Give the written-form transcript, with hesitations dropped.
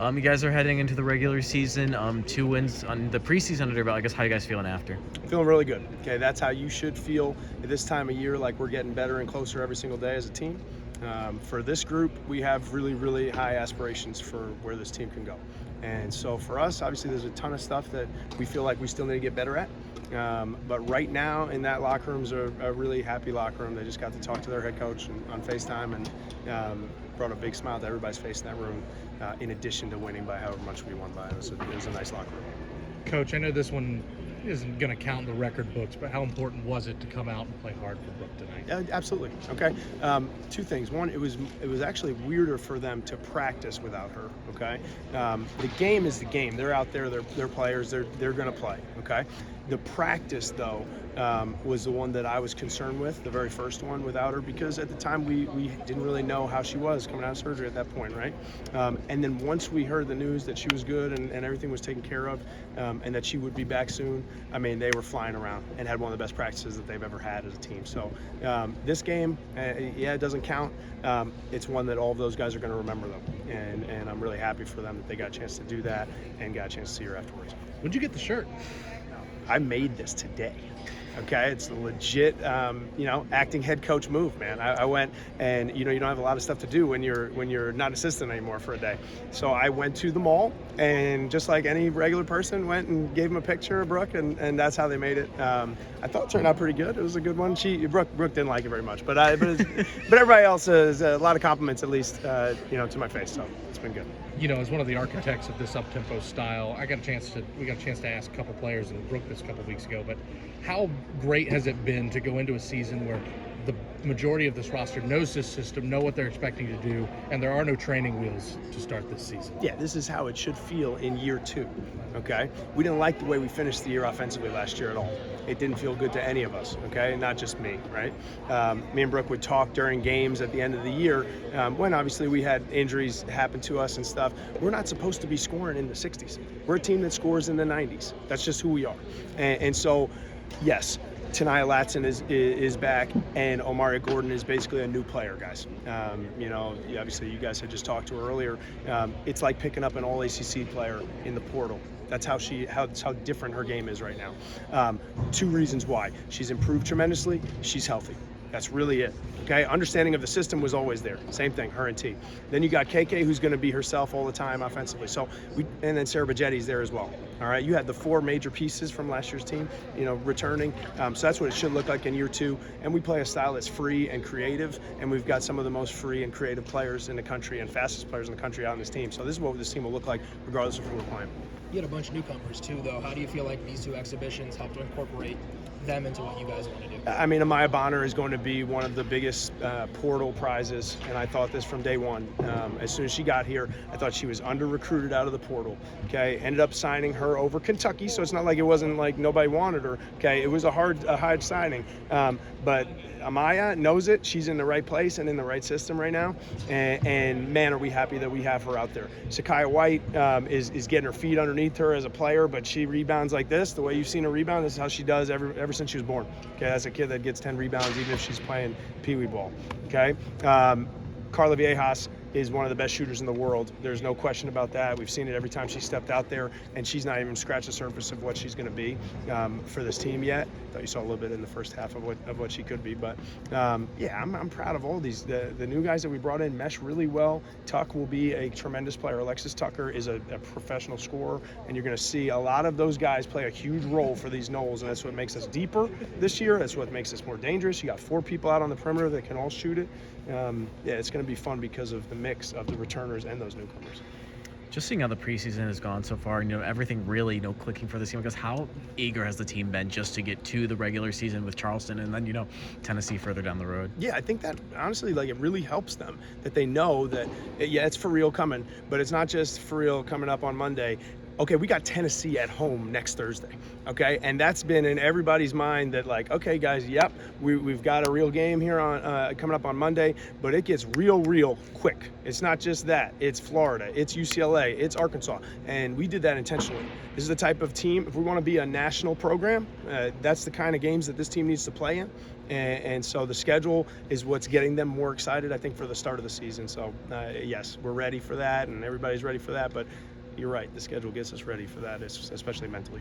You guys are heading into the regular season, 2 wins on the preseason under your belt. I guess, how are you guys feeling after? Feeling really good. Okay, that's how you should feel at this time of year, like we're getting better and closer every single day as a team. For this group, we have really, really high aspirations for where this team can go. And so for us, obviously, there's a ton of stuff that we feel like we still need to get better at. But right now, in that locker room is a really happy locker room. They just got to talk to their head coach on FaceTime and brought a big smile to everybody's face in that room, in addition to winning by however much we won by. It was a nice locker room. Coach, I know this one isn't going to count in the record books, but how important was it to come out and play hard for Brooke tonight? Yeah, absolutely. Okay. Two things. One, it was actually weirder for them to practice without her. Okay. The game is the game. They're out there. They're players. They're going to play. Okay. The practice, though, was the one that I was concerned with, the very first one without her, because at the time we didn't really know how she was coming out of surgery at that point, right? And then once we heard the news that she was good and everything was taken care of, and that she would be back soon, I mean, they were flying around and had one of the best practices that they've ever had as a team. So this game, yeah, it doesn't count. It's one that all of those guys are going to remember, though. And I'm really happy for them that they got a chance to do that and got a chance to see her afterwards. When'd you get the shirt? I made this today. Okay, it's a legit, acting head coach move, man. I went and you don't have a lot of stuff to do when you're not assistant anymore for a day. So I went to the mall and just like any regular person, went and gave him a picture of Brooke, and that's how they made it. I thought it turned out pretty good. It was a good one. Brooke didn't like it very much, but everybody else has a lot of compliments at least, to my face. So it's been good. As one of the architects of this up-tempo style, we got a chance to ask a couple players and Brooke this a couple weeks ago, but how great has it been to go into a season where the majority of this roster knows this system, know what they're expecting to do, and there are no training wheels to start this season? Yeah, this is how it should feel in year 2, okay? We didn't like the way we finished the year offensively last year at all. It didn't feel good to any of us, okay? Not just me, right? Me and Brooke would talk during games at the end of the year when obviously we had injuries happen to us and stuff. We're not supposed to be scoring in the 60s. We're a team that scores in the 90s. That's just who we are. And so, yes, Tania Latson is back, and Omaria Gordon is basically a new player, guys. Obviously you guys had just talked to her earlier. It's like picking up an all-ACC player in the portal. That's how different her game is right now. 2 reasons why. She's improved tremendously. She's healthy. That's really it. Okay, understanding of the system was always there. Same thing, her and T. Then you got KK, who's going to be herself all the time offensively. And then Sarah Baggetti's there as well. All right, you had the 4 major pieces from last year's team, returning. So that's what it should look like in year 2. And we play a style that's free and creative, and we've got some of the most free and creative players in the country and fastest players in the country out on this team. So this is what this team will look like, regardless of who we're playing. You had a bunch of newcomers too, though. How do you feel like these 2 exhibitions helped to incorporate them into what you guys want to do? I mean, Amaya Bonner is going to be one of the biggest portal prizes, and I thought this from day one. As soon as she got here, I thought she was under-recruited out of the portal. Okay, ended up signing her over Kentucky, so it's not like it wasn't like nobody wanted her. Okay, it was a hard signing, but Amaya knows it. She's in the right place and in the right system right now, and man, are we happy that we have her out there. Sakiah White is getting her feet underneath her as a player, but she rebounds like this. The way you've seen her rebound, this is how she does ever since she was born. Okay, that's a kid that gets 10 rebounds even if she's playing peewee ball. Okay, Carla Viejas is one of the best shooters in the world. There's no question about that. We've seen it every time she stepped out there, and she's not even scratched the surface of what she's going to be for this team yet. Thought you saw a little bit in the first half of what she could be, but yeah, I'm proud of all these. The new guys that we brought in mesh really well. Tuck will be a tremendous player. Alexis Tucker is a professional scorer, and you're going to see a lot of those guys play a huge role for these Noles, and that's what makes us deeper this year. That's what makes us more dangerous. You got 4 people out on the perimeter that can all shoot it. Yeah, it's going to be fun because of the mix of the returners and those newcomers. Just seeing how the preseason has gone so far, everything really, clicking for this team. Because how eager has the team been just to get to the regular season with Charleston and then, Tennessee further down the road? Yeah, I think that honestly, it really helps them that they know that, yeah, it's for real coming, but it's not just for real coming up on Monday. okay, we got Tennessee at home next Thursday, okay? And that's been in everybody's mind that, like, okay, guys, yep, we've got a real game here on coming up on Monday, but it gets real quick. It's not just that. It's Florida, it's UCLA, it's Arkansas, and we did that intentionally. This is the type of team, if we want to be a national program, that's the kind of games that this team needs to play in. And so the schedule is what's getting them more excited, I think, for the start of the season. So, yes, we're ready for that, and everybody's ready for that, but you're right, the schedule gets us ready for that, especially mentally.